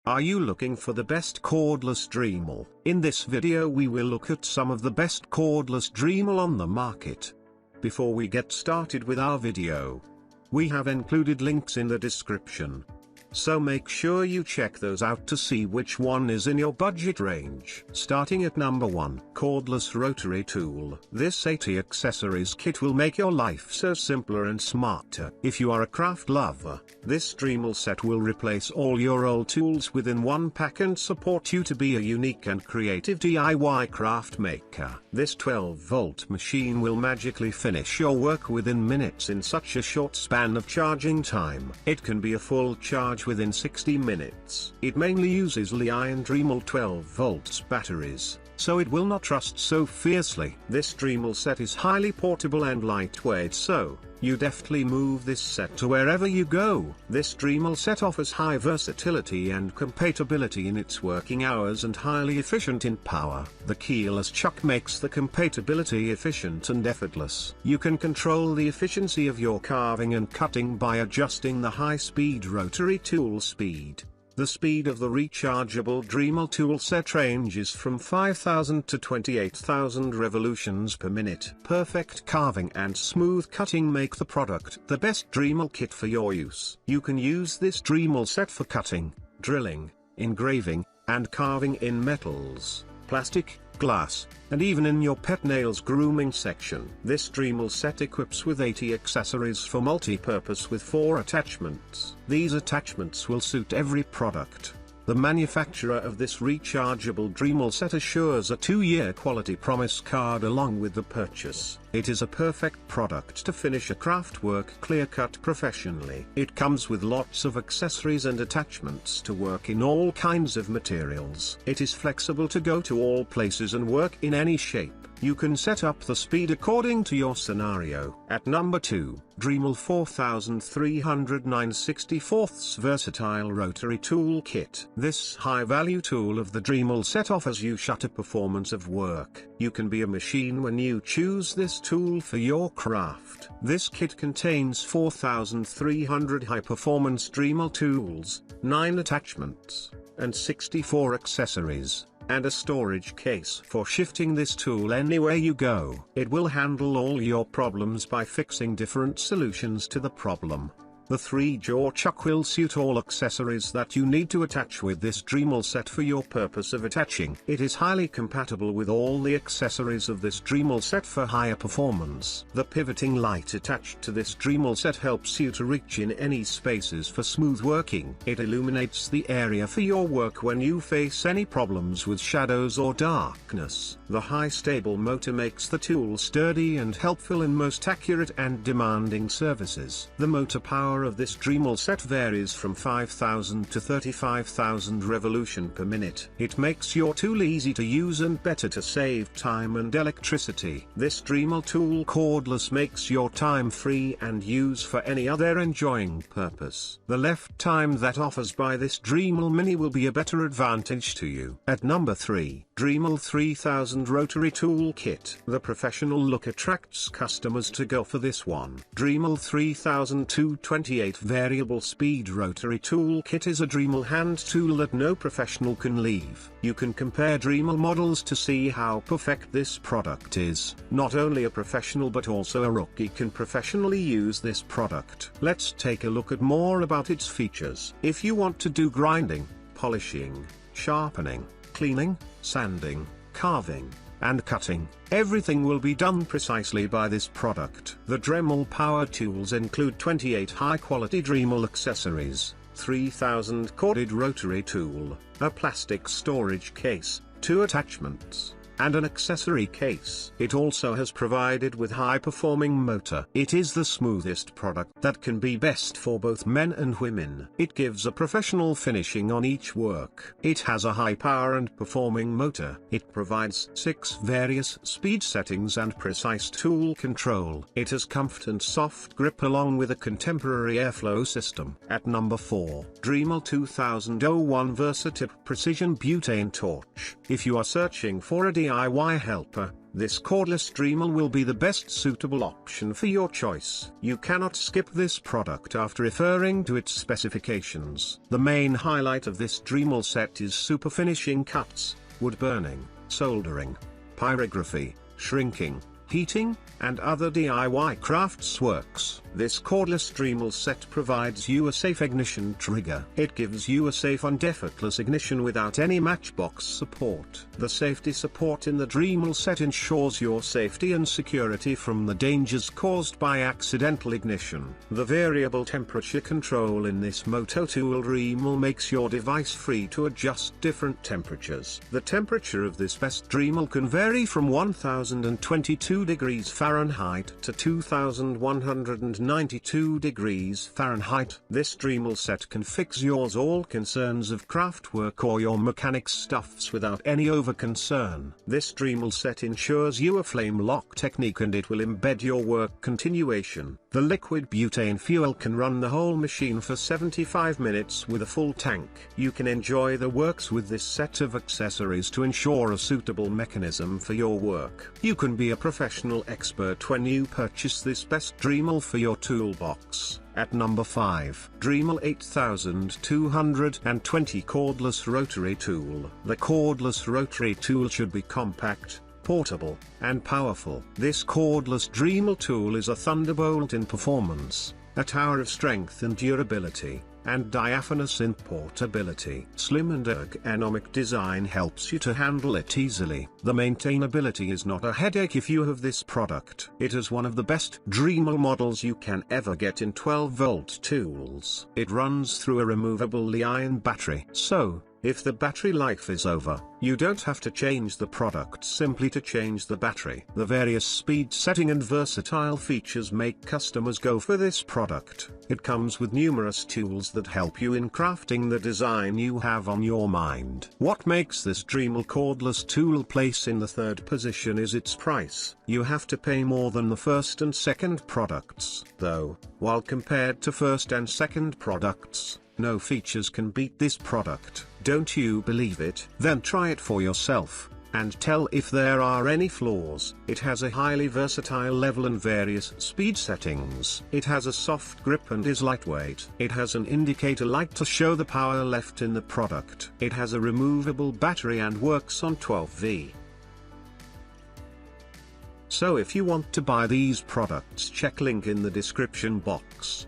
Are you looking for the best cordless Dremel? In this video we will look at some of the best cordless Dremel on the market. Before we get started with our video, we have included links in the description, so make sure you check those out to see which one is in your budget range. Starting at number 1, Cordless Rotary Tool. This 80 accessories kit will make your life so simpler and smarter. If you are a craft lover, this Dremel set will replace all your old tools within one pack and support you to be a unique and creative DIY craft maker. This 12-volt machine will magically finish your work within minutes in such a short span of charging time. It can be a full charge within 60 minutes. It mainly uses Li-ion Dremel 12 volts batteries, so it will not rust so fiercely. This Dremel set is highly portable and lightweight, so you deftly move this set to wherever you go. This Dremel set offers high versatility and compatibility in its working hours and highly efficient in power. The keyless chuck makes the compatibility efficient and effortless. You can control the efficiency of your carving and cutting by adjusting the high-speed rotary tool speed. The speed of the rechargeable Dremel tool set ranges from 5,000 to 28,000 revolutions per minute. Perfect carving and smooth cutting make the product the best Dremel kit for your use. You can use this Dremel set for cutting, drilling, engraving, and carving in metals, plastic, glass, and even in your pet nails grooming section. This Dremel set equips with 80 accessories for multi-purpose with 4 attachments. These attachments will suit every product. The manufacturer of this rechargeable Dremel set assures a 2-year quality promise card along with the purchase. It is a perfect product to finish a craft work clear-cut professionally. It comes with lots of accessories and attachments to work in all kinds of materials. It is flexible to go to all places and work in any shape. You can set up the speed according to your scenario. At number 2, Dremel 4309/64 Versatile Rotary Tool Kit. This high-value tool of the Dremel set offers you shutter performance of work. You can be a machine when you choose this tool for your craft. This kit contains 4,300 high-performance Dremel tools, 9 attachments, and 64 accessories, and a storage case for shifting this tool anywhere you go. It will handle all your problems by fixing different solutions to the problem. The 3-jaw chuck will suit all accessories that you need to attach with this Dremel set for your purpose of attaching. It is highly compatible with all the accessories of this Dremel set for higher performance. The pivoting light attached to this Dremel set helps you to reach in any spaces for smooth working. It illuminates the area for your work when you face any problems with shadows or darkness. The high stable motor makes the tool sturdy and helpful in most accurate and demanding services. The motor power of this Dremel set varies from 5,000 to 35,000 revolution per minute. It makes your tool easy to use and better to save time and electricity. This Dremel tool cordless makes your time free and use for any other enjoying purpose. The left time that offers by this Dremel Mini will be a better advantage to you. At number 3, Dremel 3000 Rotary Tool Kit. The professional look attracts customers to go for this one. Dremel 3000 228 variable speed rotary tool kit is a Dremel hand tool that no professional can leave. You can compare Dremel models to see how perfect this product is. Not only a professional but also a rookie can professionally use this product. Let's take a look at more about its features. If you want to do grinding, polishing, sharpening, cleaning, sanding, carving, and cutting, everything will be done precisely by this product. The Dremel power tools include 28 high-quality Dremel accessories, 3,000 corded rotary tool, a plastic storage case, 2 attachments, and an accessory case. It also has provided with high-performing motor. It is the smoothest product that can be best for both men and women. It gives a professional finishing on each work. It has a high power and performing motor. It provides 6 various speed settings and precise tool control. It has comfort and soft grip along with a contemporary airflow system. At number 4, Dremel 2001 VersaTip Precision Butane Torch. If you are searching for a DIY helper, this cordless Dremel will be the best suitable option for your choice. You cannot skip this product after referring to its specifications. The main highlight of this Dremel set is super finishing cuts, wood burning, soldering, pyrography, shrinking, heating, and other DIY crafts works. This cordless Dremel set provides you a safe ignition trigger. It gives you a safe and effortless ignition without any matchbox support. The safety support in the Dremel set ensures your safety and security from the dangers caused by accidental ignition. The variable temperature control in this Moto Tool Dremel makes your device free to adjust different temperatures. The temperature of this best Dremel can vary from 1022 degrees Fahrenheit to 2192 degrees Fahrenheit. This Dremel set can fix yours all concerns of craft work or your mechanic's stuffs without any over concern. This Dremel set ensures you a flame lock technique and it will embed your work continuation. The liquid butane fuel can run the whole machine for 75 minutes with a full tank. You can enjoy the works with this set of accessories to ensure a suitable mechanism for your work. You can be a professional expert when you purchase this best Dremel for your toolbox. At number 5, Dremel 8220 Cordless Rotary Tool. The cordless rotary tool should be compact, portable, and powerful. This cordless Dremel tool is a thunderbolt in performance, a tower of strength and durability, and diaphanous in portability. Slim and ergonomic design helps you to handle it easily. The maintainability is not a headache if you have this product. It is one of the best Dremel models you can ever get in 12-volt tools. It runs through a removable Li-ion battery. So, if the battery life is over, you don't have to change the product simply to change the battery. The various speed setting and versatile features make customers go for this product. It comes with numerous tools that help you in crafting the design you have on your mind. What makes this Dremel cordless tool place in the third position is its price. You have to pay more than the first and second products. Though, while compared to first and second products, no features can beat this product. Don't you believe it? Then try it for yourself, and tell if there are any flaws. It has a highly versatile level and various speed settings. It has a soft grip and is lightweight. It has an indicator light to show the power left in the product. It has a removable battery and works on 12V. So if you want to buy these products, check link in the description box.